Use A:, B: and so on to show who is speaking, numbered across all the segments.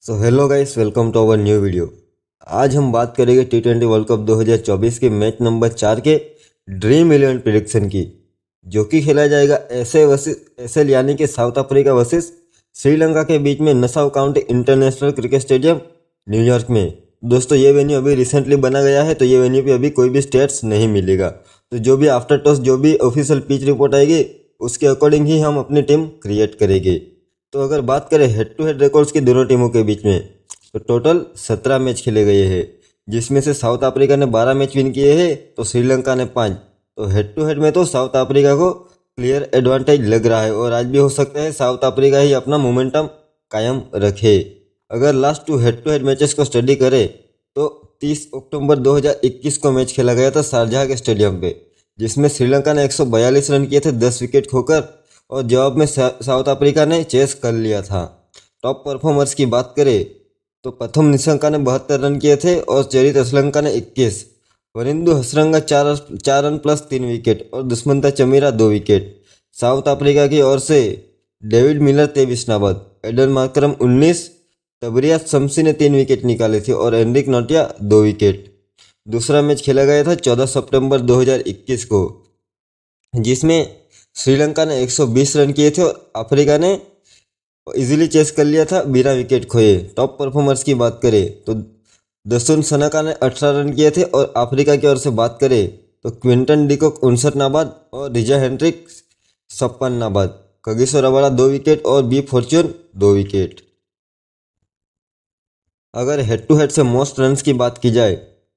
A: So hello guys, welcome to our new video. आज हम बात करेंगे T20 वर्ल्ड कप 2024 के मैच नंबर 4 के ड्रीम 11 प्रेडिक्शन की, जो कि खेला जाएगा एसए वर्सेस एसएल यानी कि साउथ अफ्रीका वर्सेस श्रीलंका के बीच में Nassau county international cricket stadium New York में। दोस्तों, ये वेन्यू अभी रिसेंटली बना गया है, तो ये वेन्यू पे अभी कोई भी स्टेट्स नहीं मिलेगा। तो जो भी आफ्टर टॉस जो भी ऑफिशियल पिच रिपोर्ट आएगी उसके अकॉर्डिंग ही हम अपनी टीम क्रिएट करेंगे। तो अगर बात करें हेड टू हेड रिकॉर्ड्स की दोनों टीमों के बीच में, तो टोटल 17 मैच खेले गए हैं, जिसमें से साउथ अफ्रीका ने 12 मैच विन किए हैं तो श्रीलंका ने 5। तो हेड टू हेड में तो साउथ अफ्रीका को क्लियर एडवांटेज लग रहा है और आज भी हो सकता है साउथ अफ्रीका ही अपना मोमेंटम कायम रखे। अगर last head to head matches को स्टडी करें तो 30 अक्टूबर 2021 को मैच खेला गया था शारजाह के स्टेडियम पे, जिसमें श्रीलंका ने 142 रन किए थे 10 विकेट खोकर, और जवाब में साउथ अफ्रीका ने चेस कर लिया था। टॉप परफॉर्मर्स की बात करें तो प्रथम निशंका ने 72 रन किए थे और चरित अश्लंका ने 21, Wanindu Hasaranga 4 run plus 3 wicket और Dushmantha Chameera 2 wicket. South Africa की ओर से डेविड मिलर 23 नाबाद, एडन मार्करम 19, तबरिया शमसी ने 3 विकेट निकाले थे और एनरिक नोटिया 2 विकेट। दूसरा मैच खेला गया था 14 सितंबर 2021 को, जिसमें श्रीलंका ने 120 रन किए थे और अफ्रीका ने इजीली चेस कर लिया था बिना विकेट खोए। टॉप परफॉर्मर्स की बात करें तो दसुन सनाका ने 18 रन किए थे और अफ्रीका की ओर से बात करें तो क्विंटन डिकॉक 59 नाबाद और रिजा हेंड्रिक 56 नाबाद, कगिसो रबाडा 2 विकेट और बी फॉर्च्यून 2 विकेट। अगर हेड टू हेड से मोस्ट रन्स की बात की जाए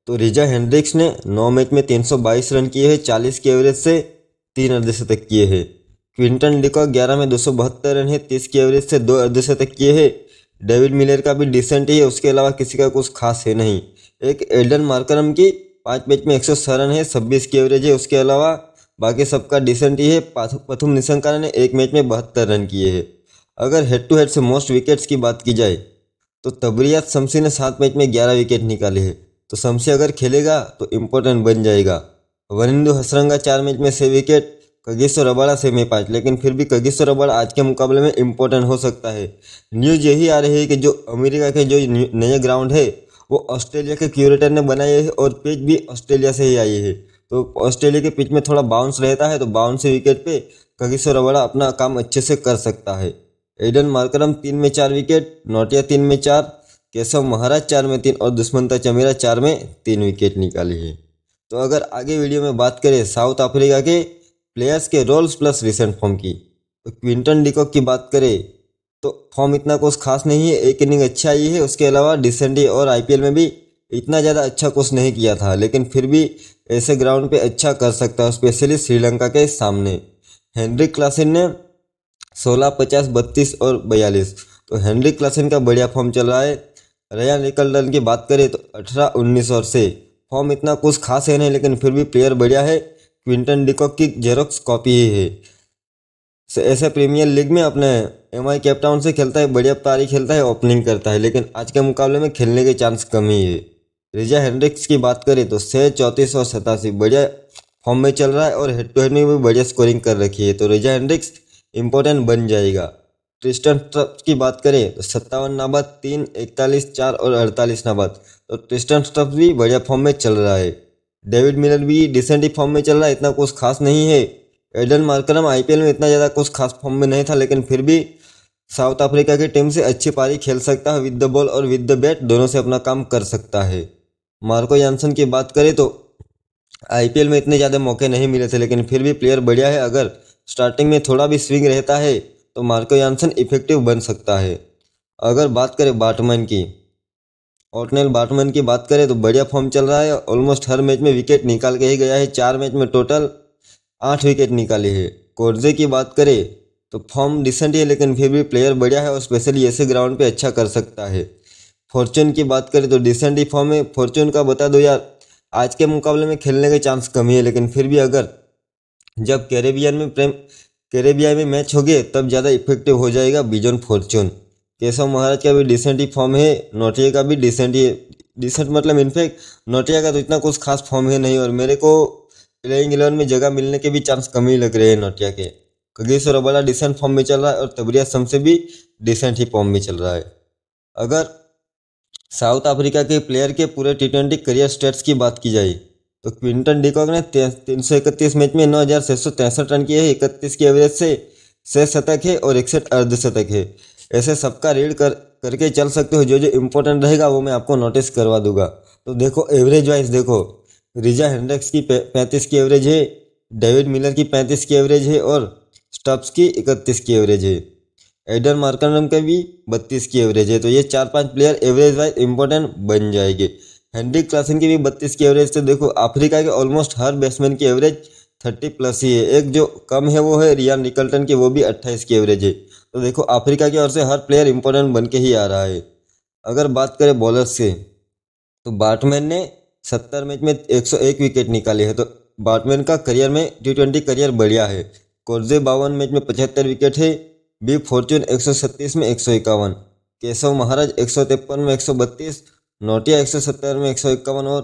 A: तो रिजा हेंड्रिक्स ने 9 मैच में 322 रन किए हैं 40 के एवरेज से, 3 अर्धशतक किए हैं। क्विंटन डिकॉक 11 में 272 रन है 30 के एवरेज से, 2 अर्धशतक किए हैं। डेविड मिलर का भी डिसेंट ही है, उसके अलावा किसी का कुछ खास है नहीं। एक एल्डन मार्करम की 5 मैच में 106 रन है 26 की एवरेज है, उसके अलावा बाकी सबका डिसेंट ही है। प्रथम निशंका ने 1 मैच में 72 रन किए हैं। अगर हेड टू हेड से मोस्ट विकेट्स की बात की जाए तो तबरियात शमसी ने 7 मैच में 11 विकेट निकाले हैं, तो शमसी अगर खेलेगा तो इम्पोर्टेंट बन जाएगा। वरिंदु हसरंगा 4 मैच में 6 विकेट, कगिसो रबाडा 6 में 5, लेकिन फिर भी कगिसो रबाडा आज के मुकाबले में इम्पोर्टेंट हो सकता है। न्यूज़ यही आ रही है कि जो अमेरिका के जो नए ग्राउंड है वो ऑस्ट्रेलिया के क्यूरेटर ने बनाए हैं और पिच भी ऑस्ट्रेलिया से ही आई है, तो ऑस्ट्रेलिया के पिच में थोड़ा बाउंस रहता है, तो बाउंस विकेट पे कगिसो रबाडा अपना काम अच्छे से कर सकता है। एडन मार्करम 3 में 4 विकेट, नोटिया 3 में 4, केशव महाराज 4 में 3 और दुष्मंता चमीरा 4 में 3 विकेट निकाली है। तो अगर आगे वीडियो में बात करें साउथ अफ्रीका के प्लेयर्स के रोल्स प्लस रिसेंट फॉर्म की, तो क्विंटन डिकॉक की बात करें तो फॉर्म इतना कुछ खास नहीं है, एक इनिंग अच्छा आई है, उसके अलावा डिसेंट ही, और आईपीएल में भी इतना ज़्यादा अच्छा कुछ नहीं किया था, लेकिन फिर भी ऐसे ग्राउंड पे अच्छा कर सकता है, स्पेशली श्रीलंका के सामने। हेनरिक क्लासन ने 16, 50, 32 और 42, तो हेनरिक क्लासन का बढ़िया फॉर्म चल रहा है। रयान रिकल्डन की बात करें तो 18, 19 और से फॉर्म इतना कुछ खास है नहीं, लेकिन फिर भी प्लेयर बढ़िया है। क्विंटन डिकॉक की जेरोक्स कॉपी ही है। ऐसे प्रीमियर लीग में अपने एमआई कैपटाउन से खेलता है, बढ़िया पारी खेलता है, ओपनिंग करता है, लेकिन आज के मुकाबले में खेलने के चांस कम ही है। रिजा हेंड्रिक्स की बात करें तो 6, 34 और 87 बढ़िया फॉर्म में चल रहा है और हेड टू हेड में भी बढ़िया स्कोरिंग कर रखी है, तो रिजा हेंड्रिक्स इंपॉर्टेंट बन जाएगा। ट्रिस्टन स्ट्रप्स की बात करें तो 57 नाबाद, 3, 41, 4 और 48 नाबाद, तो ट्रिस्टन स्ट्रप्स भी बढ़िया फॉर्म में चल रहा है। डेविड मिलर भी डिसेंट ही फॉर्म में चल रहा है, इतना कुछ खास नहीं है। एडन मार्करम आईपीएल में इतना ज़्यादा कुछ खास फॉर्म में नहीं था, लेकिन फिर भी साउथ अफ्रीका की टीम से अच्छी पारी खेल सकता है, विद द बॉल और विद द बैट दोनों से अपना काम कर सकता है। मार्को यानसन की बात करें तो आईपीएल में इतने ज़्यादा मौके नहीं मिले थे, लेकिन फिर भी प्लेयर बढ़िया है। अगर स्टार्टिंग में थोड़ा भी स्विंग रहता है तो मार्को यानसन इफेक्टिव बन सकता है। अगर बात करें बाटमैन की, ऑटनेल बाटमैन की बात करें तो बढ़िया फॉर्म चल रहा है, ऑलमोस्ट हर मैच में विकेट निकाल के ही गया है, 4 मैच में टोटल 8 विकेट निकाले है। कोर्जे की बात करें तो फॉर्म डिसेंट है, लेकिन फिर भी प्लेयर बढ़िया है और स्पेशली ऐसे ग्राउंड पे अच्छा कर सकता है। फॉर्चून की बात करें तो डिसेंट ही फॉर्म है। फॉर्चून का बता दो यार, आज के मुकाबले में खेलने के चांस कम ही है, लेकिन फिर भी अगर जब कैरेबियन में मैच हो गए तब ज़्यादा इफेक्टिव हो जाएगा बिजॉन फॉर्चून। केशव महाराज का भी डिसेंट ही फॉर्म है, नोटिया का भी डिसेंट ही, डिसेंट मतलब इनफैक्ट नोटिया का तो इतना कुछ खास फॉर्म है नहीं, और मेरे को प्लेइंग 11 में जगह मिलने के भी चांस कम ही लग रहे हैं नोटिया के। कगिसो रबाडा डिसेंट फॉर्म में चल रहा है और तबरिया शमसी भी डिसेंट ही फॉर्म में चल रहा है। अगर साउथ अफ्रीका के प्लेयर के पूरे टी20 करियर स्टेट्स की बात की जाए तो क्विंटन डिकॉक ने 331 मैच में 9,663 रन किए हैं, 31 की एवरेज से 6 शतक है और 61 अर्धशतक है। ऐसे सबका रीड करके चल सकते हो, जो जो इम्पोर्टेंट रहेगा वो मैं आपको नोटिस करवा दूंगा। तो देखो एवरेज वाइज देखो, रिजा हेंड्रिक्स की 35 की एवरेज है, डेविड मिलर की 35 की एवरेज है और स्टब्स की 31 की एवरेज है। एडन मार्करम के भी 32 की एवरेज है। तो ये 4-5 प्लेयर एवरेज वाइज इंपॉर्टेंट बन जाएंगे। हेनरिक क्लासन की भी 32 की एवरेज। तो देखो अफ्रीका के ऑलमोस्ट हर बैट्समैन की एवरेज 30+ ही है। एक जो कम है वो है रियान निकल्टन की, वो भी 28 की एवरेज है। तो देखो अफ्रीका की ओर से हर प्लेयर इंपॉर्टेंट बन के ही आ रहा है। अगर बात करें बॉलर्स से तो बाटमैन ने 70 मैच में 101 विकेट निकाले हैं। तो बाटमैन का करियर में टी20 करियर बढ़िया है। कोरजे 52 मैच में 75 विकेट है। बी फॉर्चून 137 में 151, केशव महाराज 153 में 132, नोटिया 170 में 151 और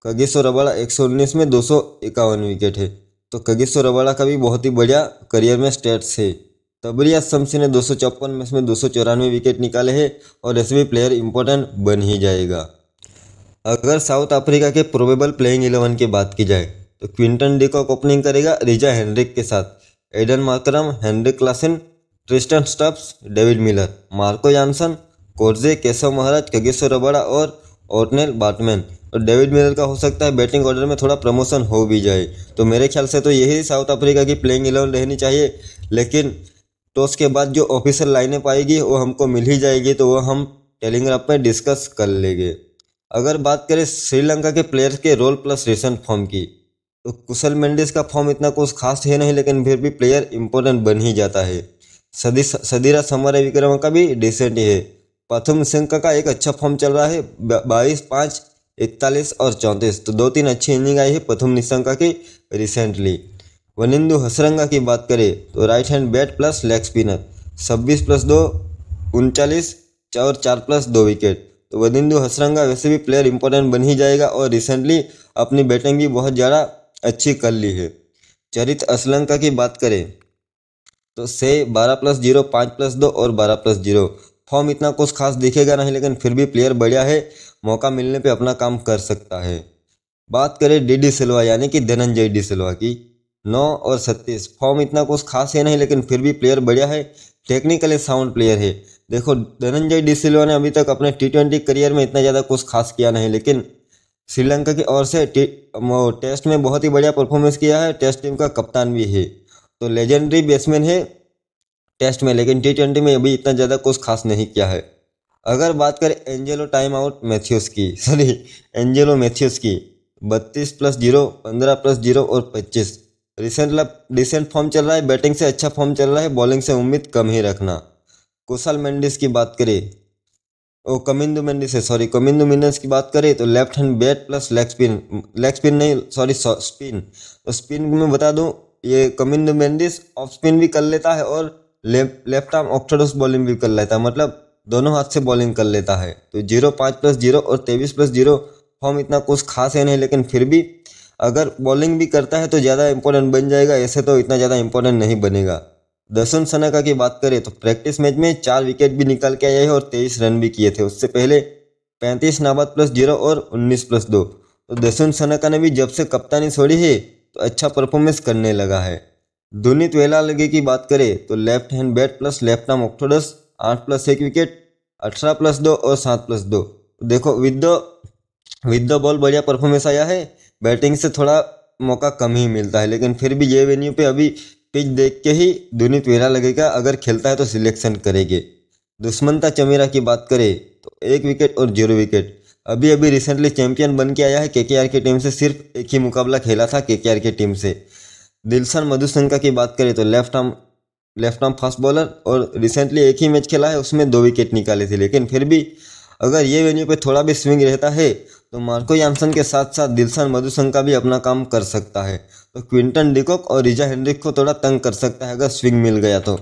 A: कगिसो रबाड़ा 119 में 251 विकेट है। तो कगिसो रबाड़ा का भी बहुत ही बढ़िया करियर में स्टेट्स है। तबरिया शम्सी ने 254 मैच में 294 विकेट निकाले हैं और ऐसे भी प्लेयर इंपॉर्टेंट बन ही जाएगा। अगर साउथ अफ्रीका के प्रोबेबल प्लेइंग 11 की बात की जाए तो क्विंटन डिकॉक ओपनिंग करेगा रिजा हेनरिक के साथ, Aiden Markram, Heinrich Klaasen, Tristan Stubbs, David Miller, Marco Jansen, Coetzee, Keshav Maharaj, Kagiso Rabada और ओटनेल बाटमैन। और डेविड मिलर का हो सकता है बैटिंग ऑर्डर में थोड़ा प्रमोशन हो भी जाए। तो मेरे ख्याल से तो यही साउथ अफ्रीका की प्लेइंग 11 रहनी चाहिए। लेकिन टॉस के बाद जो ऑफिशियल लाइनअप आएगी वो हमको मिल ही जाएगी, तो वो हम टेलीग्राफ में डिस्कस कर लेंगे। अगर बात करें श्रीलंका के प्लेयर्स के रोल प्लस रिसेंट फॉर्म की तो कुशल मेंडिस का फॉर्म इतना कुछ खास है नहीं, लेकिन फिर भी प्लेयर इंपॉर्टेंट बन ही जाता है। सदीरा समर विक्रम का भी डिसेंट ही है। प्रथम निशंका का एक अच्छा फॉर्म चल रहा है, 22, 5, 41 और 34। तो 2-3 अच्छी इनिंग आई है प्रथम निशंका की रिसेंटली। वनिंदु हसरंगा की बात करें तो right hand bat plus leg spinner, 26+2, 39 और 4+2 विकेट। तो वनिंदु हसरंगा वैसे भी प्लेयर इंपॉर्टेंट बन ही जाएगा और रिसेंटली अपनी बैटिंग भी बहुत ज़्यादा अच्छी कर ली है। चरित असलंका की बात करें तो से 12+0, 5+2 और 12+0। फॉर्म इतना कुछ खास दिखेगा नहीं, लेकिन फिर भी प्लेयर बढ़िया है, मौका मिलने पे अपना काम कर सकता है। बात करें डी सिल्वा यानी कि धनंजय डी सिल्वा की, 9 और 37। फॉर्म इतना कुछ खास है नहीं, लेकिन फिर भी प्लेयर बढ़िया है, टेक्निकली साउंड प्लेयर है। देखो धनंजय डी सिल्वा ने अभी तक अपने टी20 करियर में इतना ज़्यादा कुछ खास किया नहीं, लेकिन श्रीलंका की ओर से टेस्ट में बहुत ही बढ़िया परफॉर्मेंस किया है, टेस्ट टीम का कप्तान भी है। तो लेजेंडरी बैट्समैन है टेस्ट में, लेकिन टी20 में अभी इतना ज़्यादा कुछ खास नहीं किया है। अगर बात करें एंजेलो मैथ्यूज की 32+0, 15+0 और 25। रिसेंट फॉर्म चल रहा है, बैटिंग से अच्छा फॉर्म चल रहा है, बॉलिंग से उम्मीद कम ही रखना। कुशल मेंडिस की बात करें कमिंदु मेंडिस की बात करें तो left hand bat plus spin. तो स्पिन में बता दूं ये कमिंदु मेंडिस ऑफ स्पिन भी कर लेता है और लेफ्ट आर्म ऑर्थोडॉक्स बॉलिंग भी कर लेता है, मतलब दोनों हाथ से बॉलिंग कर लेता है। तो 0, 5+0 और 23+0 फॉर्म इतना कुछ खास है नहीं, लेकिन फिर भी अगर बॉलिंग भी करता है तो ज़्यादा इंपॉर्टेंट बन जाएगा, ऐसे तो इतना ज़्यादा इंपॉर्टेंट नहीं बनेगा। दर्शन सनाका की बात करें तो प्रैक्टिस मैच में 4 विकेट भी निकाल के आए हैं और 23 रन भी किए थे। उससे पहले 35 नाबाद +0 और 19+2। तो दर्शन सनाका ने भी जब से कप्तानी छोड़ी है तो अच्छा परफॉर्मेंस करने लगा है। दुनित वेलालगे की बात करें तो left hand bat plus left arm Orthodox, 8+1 wicket, 18+2 और 7+2। देखो विद द बॉल बढ़िया परफॉर्मेंस आया है, बैटिंग से थोड़ा मौका कम ही मिलता है, लेकिन फिर भी ये वेन्यू पे अभी पिच देख के ही दुनित वेला लगेगा, अगर खेलता है तो सिलेक्शन करेंगे। दुष्मंता चमीरा की बात करें तो 1 विकेट और 0 विकेट। अभी रिसेंटली चैंपियन बन के आया है केकेआर की टीम से, सिर्फ एक ही मुकाबला खेला था केकेआर की टीम से। दिलशन मधुशंका की बात करें तो लेफ्ट आर्म फास्ट बॉलर और रिसेंटली एक ही मैच खेला है, उसमें 2 विकेट निकाले थे, लेकिन फिर भी अगर ये वेन्यू पे थोड़ा भी स्विंग रहता है तो मार्को यानसन के साथ साथ दिलशन मधुशंका भी अपना काम कर सकता है। तो क्विंटन डिकॉक और रिजा हेनरिक को थोड़ा तंग कर सकता है अगर स्विंग मिल गया तो।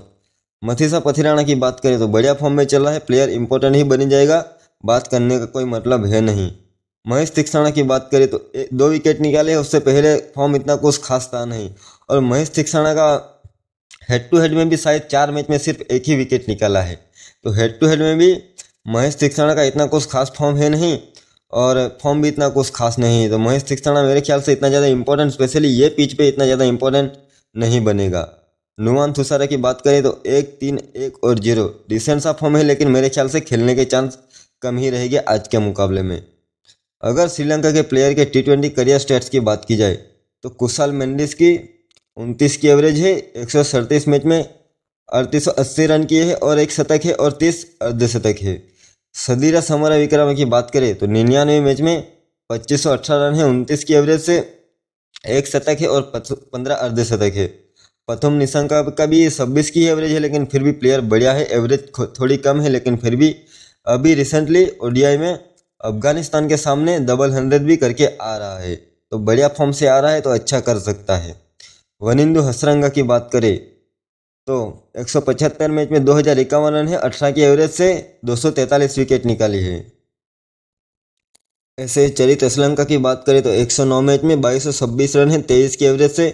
A: मथीसा पथिराना की बात करें तो बढ़िया फॉर्म में चल रहा है, प्लेयर इंपॉर्टेंट ही बनी जाएगा, बात करने का कोई मतलब है नहीं। महेश तीक्षणा की बात करें तो 2 विकेट निकाले, उससे पहले फॉर्म इतना कुछ खास था नहीं। और महेश तीक्षणा का हेड टू हेड में भी शायद 4 मैच में सिर्फ 1 ही विकेट निकाला है। तो हेड टू हेड में भी महेश तीक्षणा का इतना कुछ खास फॉर्म है नहीं और फॉर्म भी इतना कुछ खास नहीं है, तो महेश तीक्षणा मेरे ख्याल से इतना ज़्यादा इंपॉर्टेंट, स्पेशली ये पिच पे इतना ज़्यादा इंपॉर्टेंट नहीं बनेगा। नुमान थुसारा की बात करें तो 1-3-1-0 डिसेंट सा फॉर्म है, लेकिन मेरे ख्याल से खेलने के चांस कम ही रहेंगे आज के मुकाबले में। अगर श्रीलंका के प्लेयर के T20 करियर स्टैट्स की बात की जाए तो कुशाल मेंडिस की 29 की एवरेज है, 137 मैच में 3880 रन किए हैं और 1 शतक है और 30 अर्धशतक है। सदीरा समरा विक्रम की बात करें तो 99 मैच में 2518 रन है, 29 की एवरेज से 1 शतक है और 15 अर्धशतक है। प्रथम निशंका का भी 26 की एवरेज है, लेकिन फिर भी प्लेयर बढ़िया है, एवरेज थोड़ी कम है, लेकिन फिर भी अभी रिसेंटली ODI में अफगानिस्तान के सामने डबल 100 भी करके आ रहा है, तो बढ़िया फॉर्म से आ रहा है, तो अच्छा कर सकता है। वनिंदु हसरंगा की बात करें तो 175 मैच में 2051 रन है, 18 की एवरेज से 243 विकेट निकाली है। ऐसे चरित असलंका की बात करें तो 109 मैच में 2226 रन है, 23 की एवरेज से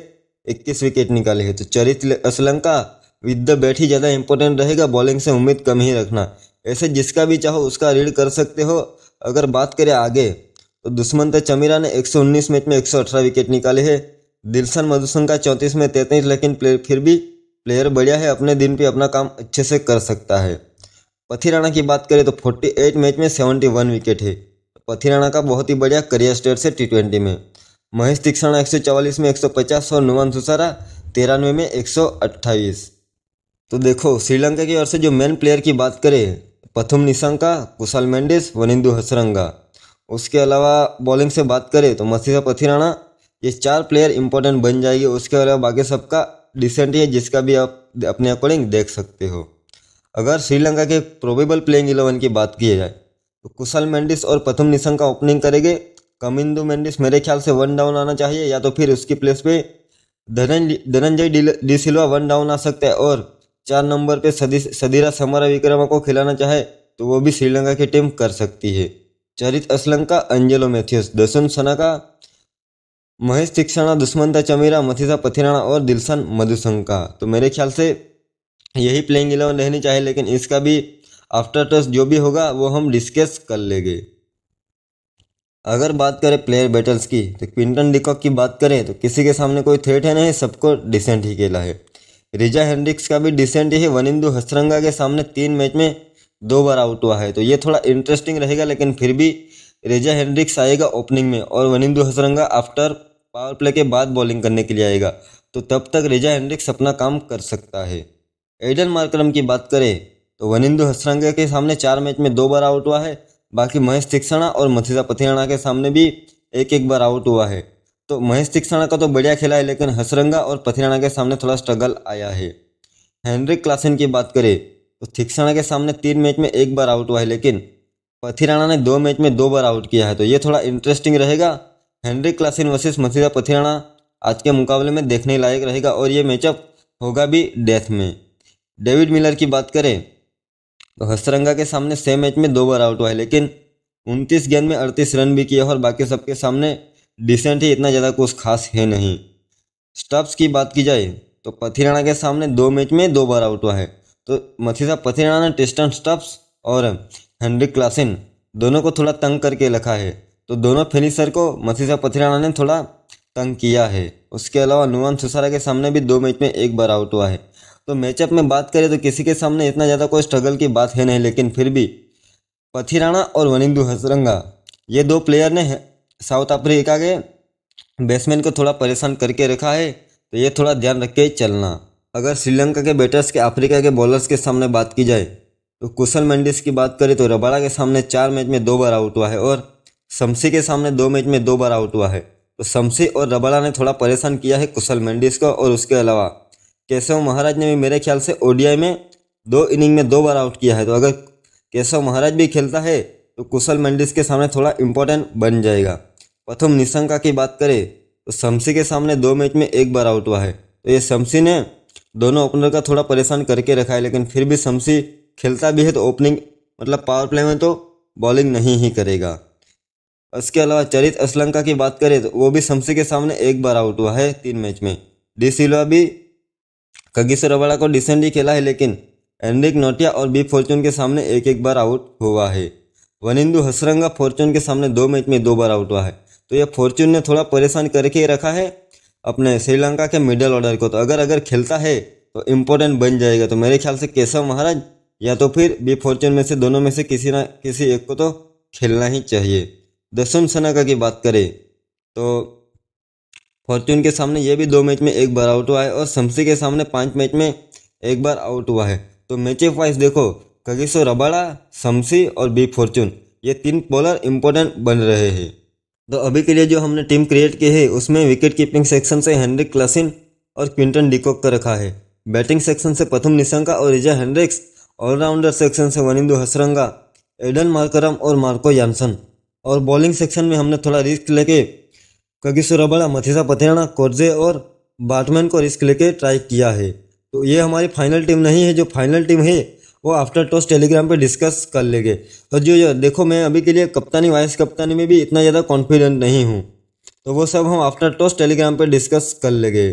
A: 21 विकेट निकाले हैं। तो चरित असलंका विद द बैट ही ज़्यादा इंपॉर्टेंट रहेगा, बॉलिंग से उम्मीद कम ही रखना। ऐसे जिसका भी चाहो उसका रीड कर सकते हो। अगर बात करें आगे तो दुष्मंत चमीरा ने 119 मैच में 118 विकेट निकाले हैं। दिलशन मधुसन का 34 में 33, लेकिन फिर भी प्लेयर बढ़िया है, अपने दिन पे अपना काम अच्छे से कर सकता है। पथिराणा की बात करें तो 48 मैच में 71 विकेट है। पथिराणा का बहुत ही बढ़िया करियर स्टेट है T20 में। महेश तीक्षणा 144 में 150 और नुमान थुसारा 93 में 128। तो देखो श्रीलंका की ओर से जो मेन प्लेयर की बात करें, प्रथम निशंका, कुशाल मेंडिस, वनिंदु हसरंगा। उसके अलावा बॉलिंग से बात करें तो मसीहा पथिराणा, ये 4 प्लेयर इंपॉर्टेंट बन जाएंगे। उसके अलावा बाकी सबका डिसेंट है, जिसका भी आप अपने अकॉर्डिंग देख सकते हो। अगर श्रीलंका के प्रोबेबल प्लेइंग 11 की बात की जाए तो कुशाल मेंडिस और प्रथम निशंका ओपनिंग करेंगे। कमिंदु मेंडिस मेरे ख्याल से 1 डाउन आना चाहिए, या तो फिर उसकी प्लेस पे धनंजय डी सिल्वा 1 डाउन आ सकता है, और 4 नंबर पे सदीरा समरा विक्रमा को खिलाना चाहे तो वो भी श्रीलंका की टीम कर सकती है। चरित असलंका, एंजेलो मैथ्यूस, दर्शन सनाका, महेश तीक्षणा, दुष्मंता चमीरा, मथीसा पथिराणा और दिलशन मधुशंका। तो मेरे ख्याल से यही प्लेइंग 11 रहनी चाहिए, लेकिन इसका भी आफ्टर टच जो भी होगा वो हम डिस्कस कर लेंगे। अगर बात करें प्लेयर बैटल्स की तो क्विंटन डिकॉक की बात करें तो किसी के सामने कोई थ्रेट है नहीं, सबको डिसेंट ही खेला है। रिजा हेंड्रिक्स का भी डिसेंट ही है। वनिंदु हसरंगा के सामने 3 मैच में 2 बार आउट हुआ है, तो ये थोड़ा इंटरेस्टिंग रहेगा, लेकिन फिर भी रिजा हेंड्रिक्स आएगा ओपनिंग में और Wanindu Hasaranga after power play के बाद बॉलिंग करने के लिए आएगा, तो तब तक रिजा हेंड्रिक्स अपना काम कर सकता है। एडन मार्करम की बात करें तो वनिंदु हसरंगा के सामने 4 मैच में 2 बार आउट हुआ है। बाकी महेश तीक्षणा और मथीसा पथिराणा के सामने भी 1-1 बार आउट हुआ है। तो महेश तीक्षणा का तो बढ़िया खेला है, लेकिन हसरंगा और पथिराणा के सामने थोड़ा स्ट्रगल आया है। हेनरिक क्लासन की बात करें तो तीक्षणा के सामने 3 मैच में 1 बार आउट हुआ है, लेकिन पथिराणा ने 2 मैच में 2 बार आउट किया है, तो ये थोड़ा इंटरेस्टिंग रहेगा। Heinrich Klaasen versus Matheesha Pathirana आज के मुकाबले में देखने लायक रहेगा, और ये मैचअप होगा भी डेथ में। डेविड मिलर की बात करें तो हसरंगा के सामने 6 मैच में 2 बार आउट हुआ है, लेकिन 29 गेंद में 38 रन भी किए और बाकी सबके सामने डिसेंट ही, इतना ज़्यादा कुछ खास है नहीं। स्टब्स की बात की जाए तो पथिराणा के सामने 2 मैच में 2 बार आउट हुआ है, तो मथीसा पथिराणा ने टिस्टन स्टब्स और हेनरिक क्लासन दोनों को थोड़ा तंग करके रखा है, तो दोनों फिनिशर को मथीसा पथिराणा ने थोड़ा तंग किया है। उसके अलावा नुमान थुसारा के सामने भी 2 मैच में 1 बार आउट हुआ है। तो मैचअप में बात करें तो किसी के सामने इतना ज़्यादा कोई स्ट्रगल की बात है नहीं, लेकिन फिर भी पथिराणा और वनिंदु हसरंगा ये 2 प्लेयर ने साउथ अफ्रीका के बैट्समैन को थोड़ा परेशान करके रखा है, तो ये थोड़ा ध्यान रख के चलना। अगर श्रीलंका के बैटर्स के अफ्रीका के बॉलर्स के सामने बात की जाए तो कुशल मेंडिस की बात करें तो रबाड़ा के सामने 4 मैच में 2 बार आउट हुआ है, और शमसी के सामने 2 मैच में 2 बार आउट हुआ है। तो शमसी और रबाड़ा ने थोड़ा परेशान किया है कुशल मेंडिस को, और उसके अलावा केशव महाराज ने भी मेरे ख्याल से ODI में 2 इनिंग में 2 बार आउट किया है, तो अगर केशव महाराज भी खेलता है तो कुशल मेंडिस के सामने थोड़ा इंपॉर्टेंट बन जाएगा। प्रथम निशंका की बात करें तो शमसी के सामने 2 मैच में 1 बार आउट हुआ है, तो ये शमसी ने दोनों ओपनर का थोड़ा परेशान करके रखा है, लेकिन फिर भी शमसी खेलता भी है तो ओपनिंग मतलब पावर प्ले में तो बॉलिंग नहीं ही करेगा। उसके अलावा चरित असलंका की बात करें तो वो भी शमसी के सामने 1 बार आउट हुआ है 3 मैच में। डी सिल्वा भी कगिसो रबाड़ा को डिसेंट ही खेला है, लेकिन एनरिक नोटिया और बी फॉर्चून के सामने एक एक बार आउट हुआ है। वनिंदु हसरंगा फॉर्चून के सामने 2 मैच में 2 बार आउट हुआ है। तो ये फॉर्चून ने थोड़ा परेशान करके रखा है अपने श्रीलंका के मिडल ऑर्डर को। तो अगर खेलता है तो इम्पोर्टेंट बन जाएगा। तो मेरे ख्याल से केशव महाराज या तो फिर बी फॉर्चून में से दोनों में से किसी ना किसी एक को तो खेलना ही चाहिए। दशम सनाका की बात करें तो फॉर्चून के सामने ये भी 2 मैच में 1 बार आउट हुआ है और शम्सी के सामने 5 मैच में 1 बार आउट हुआ है। तो मैचअप वाइज देखो कगिसो रबाड़ा, शम्सी और बी फॉर्चून ये 3 बॉलर इंपॉर्टेंट बन रहे हैं। तो अभी के लिए जो हमने टीम क्रिएट की है उसमें विकेट कीपिंग सेक्शन से हेनरिक क्लासेन और क्विंटन डिकॉक का रखा है। बैटिंग सेक्शन से प्रथम निशंका और रिजा हेंड्रिक्स, ऑलराउंडर सेक्शन से वनिंदु हसरंगा, एडन मार्करम और मार्को यानसन, और बॉलिंग सेक्शन में हमने थोड़ा रिस्क लेके कगिसो रबाड़ा, मथिसा पथेराना, कोरजे और बाटमैन को रिस्क लेके ट्राई किया है। तो ये हमारी फाइनल टीम नहीं है। जो फाइनल टीम है वो आफ्टर टॉस टेलीग्राम पे डिस्कस कर लेंगे। तो जो देखो मैं अभी के लिए कप्तानी वाइस कप्तानी में भी इतना ज़्यादा कॉन्फिडेंट नहीं हूँ, तो वो सब हम आफ्टर टॉस टेलीग्राम पे डिस्कस कर लेंगे।